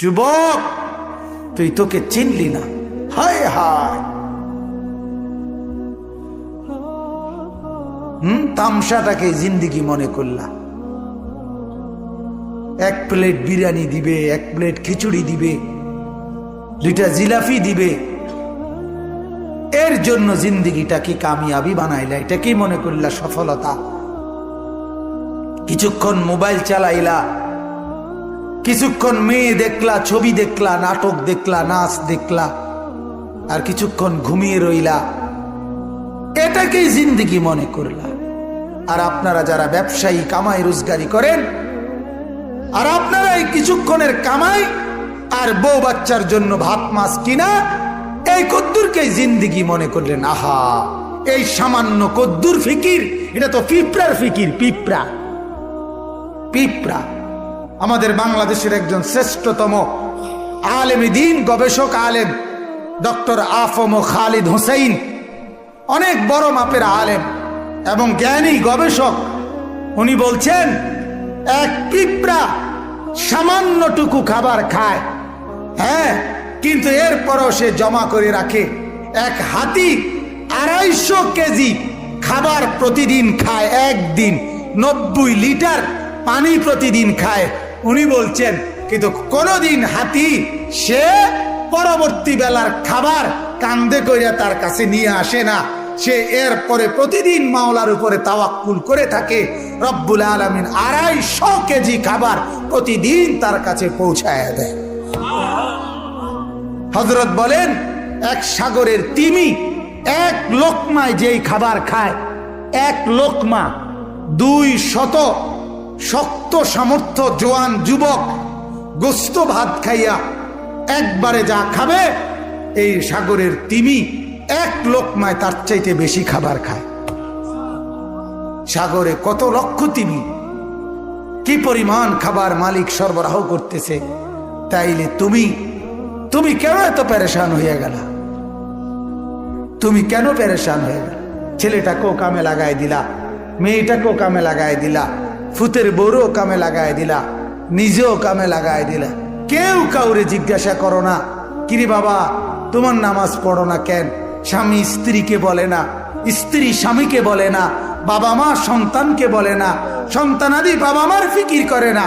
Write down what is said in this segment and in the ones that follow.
যুবক তুই তোকে চিনলি না, হায় হায়। তামসাটাকে জিন্দিগি মনে করলা। এক প্লেট বিরিয়ানি দিবে, এক প্লেট খিচুড়ি দিবে, 2টা জিলাপি দিবে, এর জন্য জিন্দিগিটা কি কামিয়াবি বানাইলা? এটা কি মনে করলা সফলতা? কিছুক্ষণ মোবাইল চালাইলা, কিছুক্ষণ মেয়ে দেখলা, ছবি দেখলা, নাটক দেখলা, নাচ দেখলা, আর কিছুক্ষণ ঘুমিয়ে রইলা, এটাকেই জিন্দিগি মনে করলা। আর আপনারা যারা ব্যবসায়ী কামাই রোজগারি করেন, আর আপনারা এই কিছুক্ষণের কামাই আর বউ বাচ্চার জন্য ভাত মাছ কিনা এই কদ্দুরকে জিন্দিগি মনে করলেন। আহা, এই সামান্য কদ্দুর ফিকির, এটা তো পিঁপড়ার ফিকির। পিঁপড়া পিঁপড়া। আমাদের বাংলাদেশের একজন শ্রেষ্ঠতম আলেম দ্বীন, গবেষক আলেম ডক্টর আফম খালিদ হুসাইন, অনেক বড় মাপের আলেম এবং জ্ঞানী গবেষক, উনি বলছেন এক পিঁপড়া সামান্যটুকু খাবার খায়, হ্যাঁ, কিন্তু এরপরও সে জমা করে রাখে। এক হাতি 250 কেজি খাবার প্রতিদিন খায়, একদিন 90 লিটার পানি প্রতিদিন খায়। উনি বলছেন কিন্তু কোনদিন হাতি সে পরবর্তী বেলার খাবার কান্দে কইরা তার কাছে নিয়ে আসে না। সে এরপরে প্রতিদিন মাওলার উপরে তাওয়াক্কুল করে থাকে। রব্বুল আলামিন 250 কেজি খাবার প্রতিদিন তার কাছে পৌঁছায় দেয়। হযরত বলেন এক সাগরের তিমি এক লোকমায় যেই খাবার খায়, এক লোকমা 200 শক্ত সামর্থ্য জোয়ান যুবক গোস্ত ভাত খাইয়া একবারে যা খাবে, এই সাগরের তিমি এক লোকমায় তার চাইতে বেশি খাবার খায়। সাগরে কত লক্ষ তিমি, কি পরিমাণ খাবার মালিক সরবরাহ করতেছে। তাইলে তুমি কেন এত পেরেশান হয়ে গেল? তুমি কেন পেরেশান হয়ে গেল? ছেলেটাকেও কামে লাগাই দিলা, মেয়েটাকেও কামে লাগাই দিলা, ফুতের বউরও কামে লাগাই দিলা, নিজেও কামে লাগাই দিলা। কেউ কাউরে জিজ্ঞাসা করো না, কিরে বাবা তোমার নামাজ পড়ো না কেন? স্বামী স্ত্রীকে বলে না, স্ত্রী স্বামীকে বলে না, বাবা মা সন্তানকে বলে না, সন্তানাদি বাবা মার ফিকির করে না,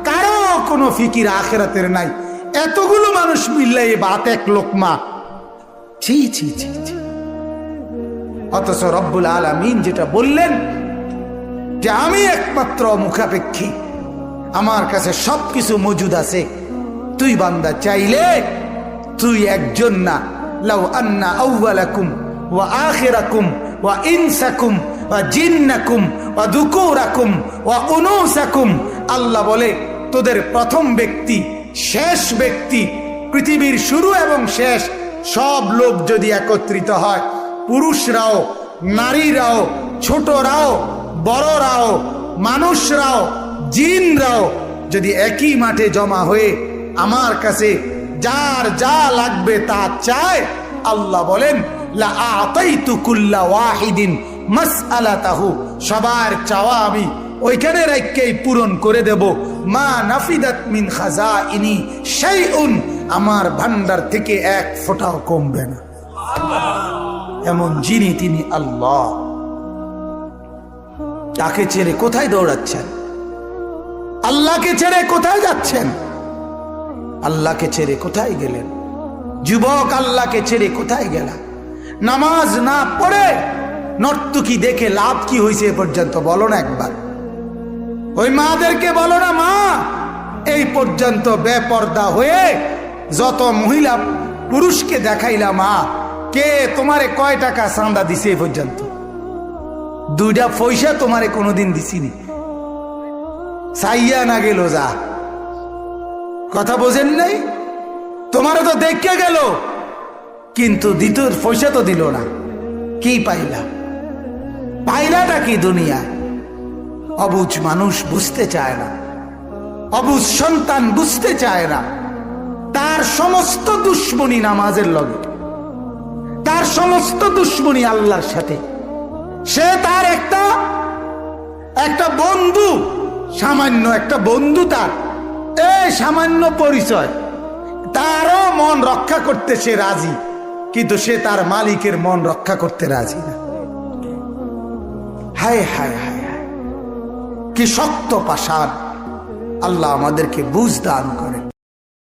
কারো কোনো ফিকির আখিরাতের নাই। এতগুলো মানুষ মিললে এই বাত এক লোকমা, ছি ছি ছি ছি। অথচ রব্বুল আলামিন যেটা বললেন যে আমি একমাত্র মুখাপেক্ষী, আমার কাছে সবকিছু মজুদ আছে। তুই বান্দা চাইলে তুই একজন না, লাউ আন্না আউওয়ালাকুম ওয়া আখিরাকুম ওয়া ইনসাকুম ওয়া জিন্নাকুম ওয়া যুকুরাকুম ওয়া উনুসাকুম, আল্লাহ বলে তোদের প্রথম ব্যক্তি, শেষ ব্যক্তি, পৃথিবীর শুরু এবং শেষ সব লোক যদি একত্রিত হয়, পুরুষরাও, নারীরাও, ছোটরাও, বড়রাও, মানুষরাও, জিনরাও যদি একই মাঠে জমা হয়ে আমার কাছে যার যা লাগবে তা চায়, আল্লাহ বলেন লা আতাইতু কুল্লা ওয়াহিদিন মাসআলাতাহু, সবার চাওয়া আমি ওইখানে রাখকেই পূরণ করে দেব। মা নাফিদাত মিন খাজাইনি শাইউন, আমার ভান্ডার থেকে এক ফোঁটাও কমবে না। এমন যিনি তিনি আল্লাহ। তাকে ছেড়ে কোথায় দৌড়াচ্ছেন? আল্লাহকে ছেড়ে কোথায় যাচ্ছেন? আল্লাহকে ছেড়ে কোথায় গেলেন? যুবক আল্লাহকে ছেড়ে কোথায় গেল? নামাজ না পড়ে নর্তকী দেখে লাভ কি হয়েছে এ পর্যন্ত বলো না একবার। ওই মাদেরকে বলো না, মা এই পর্যন্ত বেপর্দা হয়ে যত মহিলা পুরুষকে দেখাইলা, মা কে তোমারে কয় টাকা চাঁদা দিছে এ পর্যন্ত? 2টা পয়সা তোমারে কোনোদিন দিছিনি, চাইয়া না গেল যা। কথা বোঝেন নাই? তোমারও তো দেখে গেল, কিন্তু দ্বিতীয় পয়সা তো দিল না। কি পাইলা? পাইলাটা কি দুনিয়া? অবুঝ মানুষ বুঝতে চায় না, অবুঝ সন্তান বুঝতে চায় না। তার সমস্ত দুশ্মনী নামাজের লগে, তার সমস্ত দুশ্মনী আল্লাহর সাথে। সে তার একটা বন্ধু, সামান্য একটা বন্ধু, তার এই সামান্য পরিচয়, তারও মন রক্ষা করতে সে রাজি, কিন্তু সে তার মালিকের মন রক্ষা করতে রাজি না। হায় হায় হায় হায়, কি শক্ত পাষাণ! আল্লাহ আমাদেরকে বুঝ দান করে।